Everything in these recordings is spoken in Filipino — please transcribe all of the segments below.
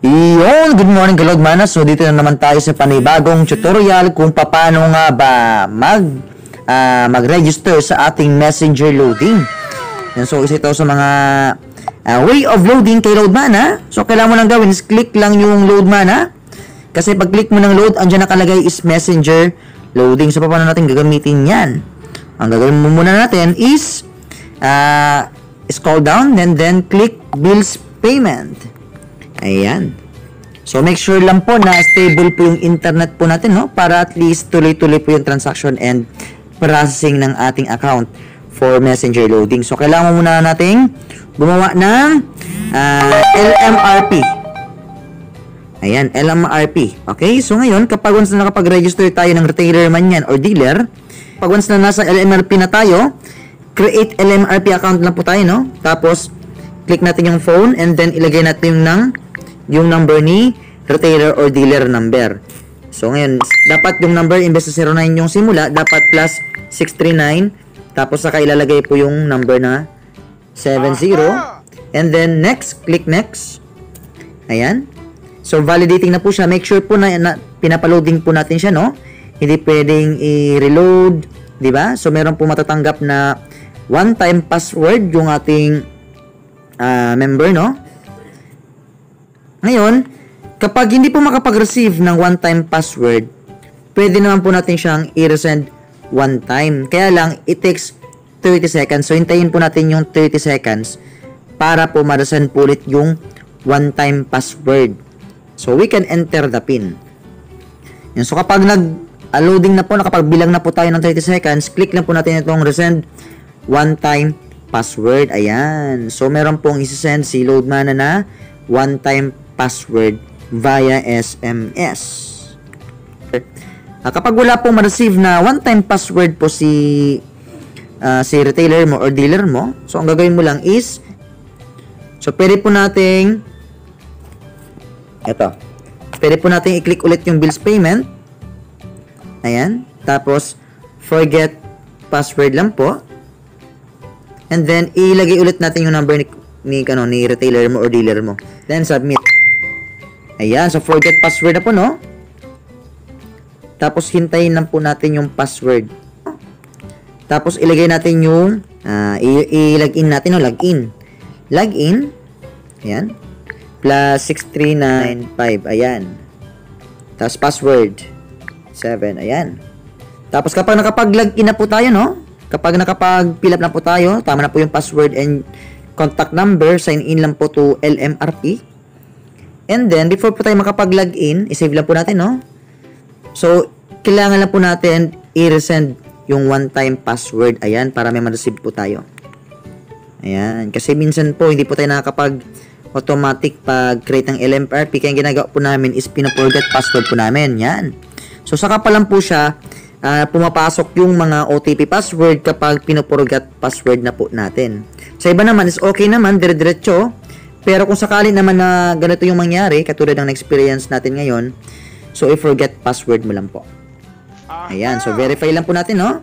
Iyon, good morning Kalog Manas. So dito na naman tayo sa panibagong tutorial kung paano nga ba mag-register sa ating messenger loading. Yan, so isa ito sa mga way of loading kay Loadman. So kailangan mo lang gawin is click lang yung Loadman. Kasi pag click mo ng load, andyan nakalagay is messenger loading. So paano natin gagamitin yan? Ang gagawin mo muna natin is scroll down and then click bills payment. Ayan. So, make sure lang po na stable po yung internet po natin, no? Para at least tuloy-tuloy po yung transaction and processing ng ating account for messenger loading. So, kailangan muna nating gumawa ng LMRP. Ayan, LMRP. Okay? So, ngayon, kapag once na nakapag-register tayo ng retailer man yan or dealer, pag once na nasa LMRP na tayo, create LMRP account lang po tayo, no? Tapos, click natin yung phone and then ilagay natin yung number ni retailer or dealer number. So, ngayon, dapat yung number, imbes na 09 yung simula, dapat plus 639. Tapos, saka ilalagay po yung number na 70. And then, next. Click next. Ayan. So, validating na po siya. Make sure po na pinapaloading po natin siya, no? Hindi pwedeng i-reload. Diba? So, meron po matatanggap na one-time password yung ating member, no? Ngayon, kapag hindi po makapag-receive ng one-time password, pwede naman po natin siyang i-resend one time. Kaya lang, it takes 30 seconds. So, hintayin po natin yung 30 seconds para po ma-resend po ulit yung one-time password. So, we can enter the PIN. Yan. So, kapag nag-loading na po, nakapagbilang na po tayo ng 30 seconds, click lang po natin itong resend one-time password. Ayan. So, meron pong isi-send si Loadman na one-time password via SMS. Kapag wala pong ma-receive na one-time password po si retailer mo or dealer mo, so ang gagawin mo lang is, so pwede po nating i-click ulit yung bills payment. Ayan. Tapos, forget password lang po. And then, ilagay ulit natin yung number ni retailer mo or dealer mo. Then, submit. Ayan. So, forget password na po, no? Tapos, hintayin lang po natin yung password. Tapos, ilagay natin yung i-login natin, no? Login. Login. Ayan. Plus 6395. Ayan. Tapos, password. 7. Ayan. Tapos, kapag nakapag-login na po tayo, no? Kapag nakapag-fill up na po tayo, tama na po yung password and contact number, sign in lang po to LMRP. And then, before po tayo makapag-login, isave lang po natin, no? So, kailangan lang po natin i-resend yung one-time password. Ayan, para may ma-receive po tayo. Ayan. Kasi minsan po, hindi po tayo nakakapag-automatic pag-create ng LMRP. Kaya ang ginagawa po namin is pinaforget password po namin. Yan. So, saka pa lang po siya, pumapasok yung mga OTP password kapag pinaforget password na po natin. Sa iba naman is okay naman, dire-diretso. Pero kung sakali naman na ganito yung mangyari, katulad ng experience natin ngayon, so i-forget password mo lang po. Ayan, so verify lang po natin, no?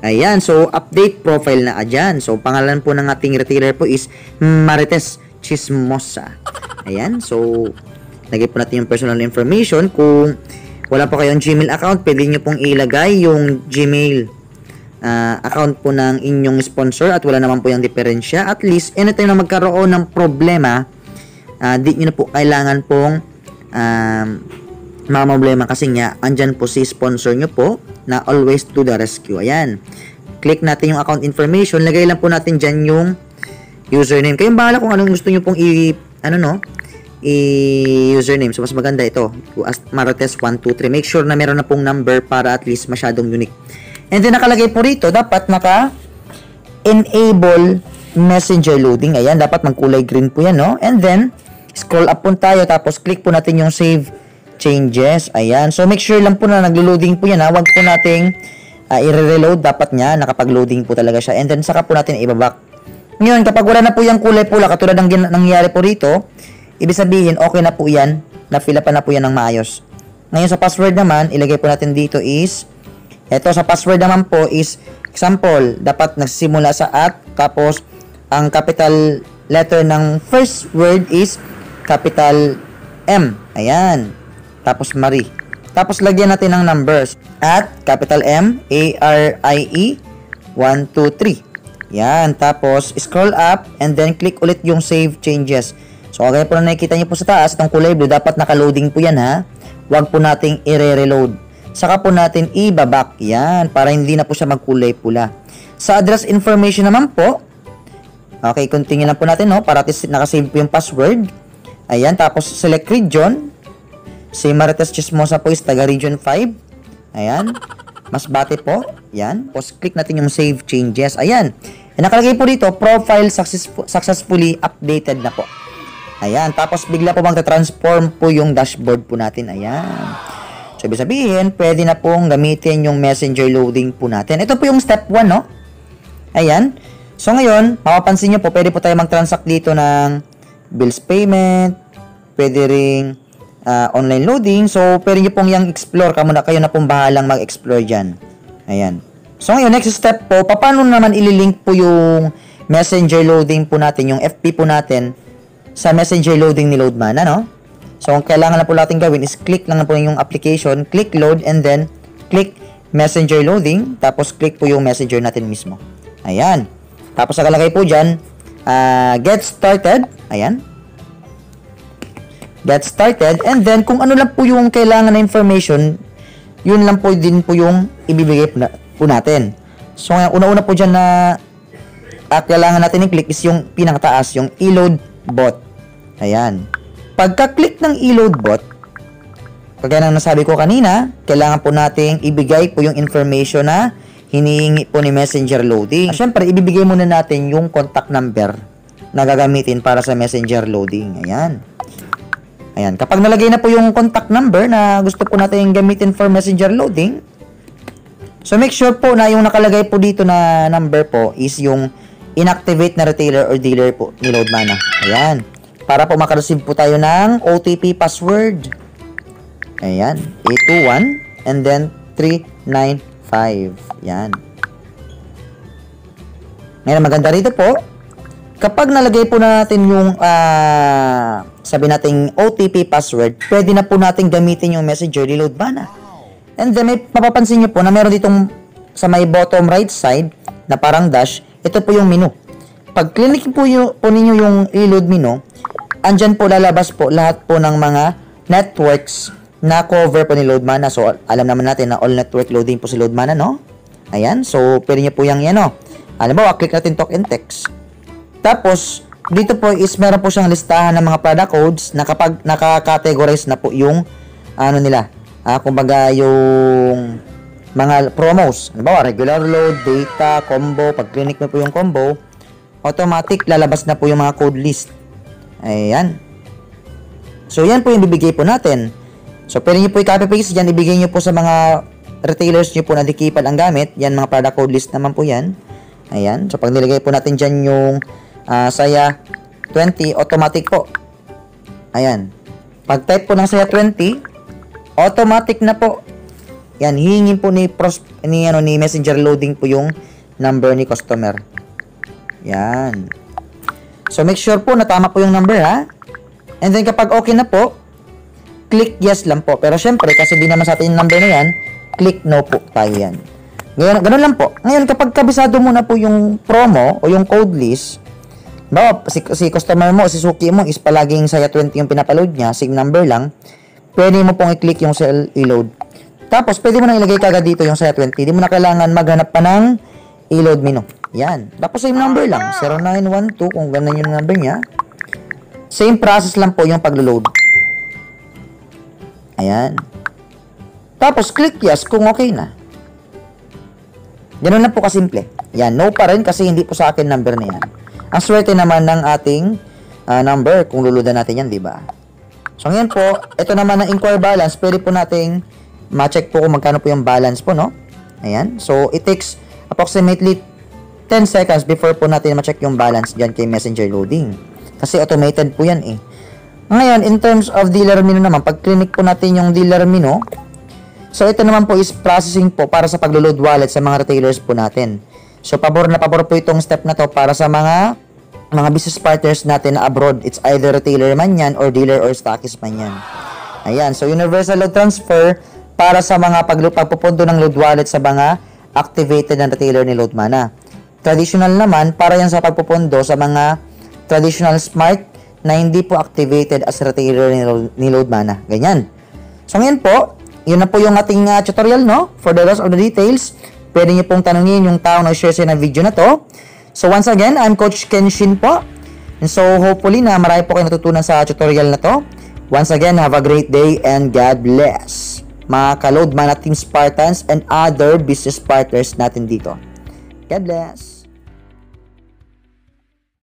Ayan, so update profile na dyan. So pangalan po ng ating retailer po is Marites Chismosa. Ayan, so lagay po natin yung personal information. Kung wala po kayong Gmail account, pwede nyo pong ilagay yung Gmail account po ng inyong sponsor at wala naman po yung diferensya. At least, anytime na magkaroon ng problema, di nyo na po kailangan pong problema kasi nga, andyan po si sponsor nyo po na always to the rescue. Ayan. Click natin yung account information. Lagay lang po natin dyan yung username. Kayong bahala kung anong gusto nyo pong username. So, mas maganda ito. Marites123. Make sure na meron na pong number para at least masyadong unique. And then, nakalagay po rito, dapat naka-enable messenger loading. Ayan, dapat magkulay green po yan, no? And then, scroll up po tayo, tapos click po natin yung save changes. Ayan. So, make sure lang po na naglo-loading po yan, ha? Huwag po nating i-reload. Dapat niya, nakapag-loading po talaga siya. And then, saka po natin ibabak. Ngayon, kapag wala na po yung kulay pula, katulad ng nangyari po rito, ibig sabihin, okay na po yan. Na-fill up na po yan ng maayos. Ngayon, sa password naman, ilagay po natin dito is, ito sa password naman po is, example, dapat nagsisimula sa at, tapos, ang capital letter ng first word is capital M. Ayan. Tapos Marie. Tapos lagyan natin ng numbers. At capital M, A-R-I-E, 1, 2, 3. Yan. Tapos scroll up and then click ulit yung save changes. So, kagaya po na nakikita nyo po sa taas, itong kulay blue, dapat naka-loading po yan ha. Huwag po nating i-reload. Saka po natin i-back. Yan. Para hindi na po siya magkulay pula. Sa address information naman po, okay, continue lang po natin, no? Para nakasave po yung password. Ayan, tapos select region. Si Marites Chismosa po is taga region 5. Ayan. Masbate po. Ayan. Tapos click natin yung save changes. Ayan. E nakalagay po dito, profile successfully updated na po. Ayan. Tapos bigla po magta-transform po yung dashboard po natin. Ayan. So, ibig sabihin, pwede na pong gamitin yung messenger loading po natin. Ito po yung step 1, no? Ayan. So, ngayon, mapapansin nyo po, pwede po tayo mag-transact dito ng bills payment, pwede ring online loading. So, pwede nyo pong yung explore. Kayo na pong bahalang mag-explore dyan. Ayan. So, ngayon, next step po, paano naman ililink po yung messenger loading po natin, yung FP po natin, sa messenger loading ni Loadmana, no? So, ang kailangan na po natin gawin is click lang na po yung application, click load, and then click messenger loading, tapos click po yung messenger natin mismo. Ayan. Tapos, nakalagay po dyan, get started. Ayan. Get started. And then, kung ano lang po yung kailangan na information, yun lang po din po yung ibibigay po natin. So, una-una po dyan na kailangan natin i-click is yung pinakataas, yung e-load bot. Ayan. Pagka-click ng e-load bot, kagaya ng nasabi ko kanina, kailangan po nating ibigay po yung information na hinihingi po ni messenger loading. Siyempre, ibibigay muna natin yung contact number na gagamitin para sa messenger loading. Ayan. Ayan. Kapag nalagay na po yung contact number na gusto po natin gamitin for messenger loading, so make sure po na yung nakalagay po dito na number po is yung inactivate na retailer or dealer po ni Loadmana. Ayan. Para po makareceive po tayo ng OTP password. Ayan. 821 and then 395. Yan. Ngayon, maganda rito po, kapag nalagay po natin yung sabi nating OTP password, pwede na po natin gamitin yung messenger ni Loadmana. And then, may mapapansin nyo po na meron ditong sa may bottom right side na parang dash, ito po yung menu. Pag click po ninyo yung reload menu, andyan po lalabas po lahat po ng mga networks na cover po ni Loadmana. So, alam naman natin na all network loading po si Loadmana, no? Ayan. So, pwede nyo po yung yan, no? Alam mo, click natin talk and text. Tapos, dito po is meron po siyang listahan ng mga product codes na kapag naka-categorize na po yung ano nila. Kumbaga yung mga promos. Halimbawa, regular load, data, combo. Pag click mo po yung combo, automatic lalabas na po yung mga code list. Ayan. So, yan po yung bibigay po natin. So, pwede nyo po i-copy-paste dyan. Ibigay nyo po sa mga retailers nyo po na dikipal ang gamit. Yan, mga product code list naman po yan. Ayan. So, pag nilagay po natin dyan yung saya 20, automatic po. Ayan. Pag type po ng saya 20, automatic na po. Yan, hihingin po ni messenger loading po yung number ni customer. Yan. So, make sure po na tama po yung number, ha? And then, kapag okay na po, click yes lang po. Pero, syempre, kasi di naman sa atin yung number na yan, click no po tayo yan. Ngayon, ganun lang po. Ngayon, kapag kabisado mo na po yung promo o yung code list, si customer mo, si Suki mo is palaging saya 20 yung pinapaload niya, same number lang, pwede mo pong i-click yung cell i-load. Tapos, pwede mo nang ilagay kagad dito yung saya 20. Di mo na kailangan maghanap pa ng i-load menu. Yan. Tapos, same number lang. 0912, kung ganun yung number niya. Same process lang po yung pag-load. Ayan. Tapos, click yes kung okay na. Ganun lang po kasimple. Yan. No pa rin kasi hindi po sa akin number na yan. Ang swerte naman ng ating number kung luludan natin yan, di ba? So, ngayon po, ito naman ang inquire balance. Pwede po nating ma-check po kung magkano po yung balance po, no? Ayan. So, it takes approximately 10 seconds before po natin ma-check yung balance dyan kay messenger loading. Kasi automated po yan, eh. Ngayon, in terms of dealer menu naman, pag click po natin yung dealer menu, so, ito naman po is processing po para sa pag-load wallet sa mga retailers po natin. So, pabor na pabor po itong step na to para sa mga mga business partners natin na abroad. It's either retailer man yan or dealer or stockist man yan. Ayan. So, universal load transfer para sa mga pagpupundo ng load wallet sa mga activated na retailer ni Loadmana. Traditional naman, para yan sa pagpupundo sa mga traditional smart na hindi po activated as retailer ni Loadmana. Ganyan. So, ngayon po, yun na po yung ating tutorial, no? For the rest of the details, pwede nyo pong tanungin yung tao na share sa video na to. So, once again, I'm Coach Kenshin po. And so, hopefully na marami po kayo natutunan sa tutorial na to. Once again, have a great day and God bless. Mga ka-Loadmana Team Spartans and other business partners natin dito. God bless.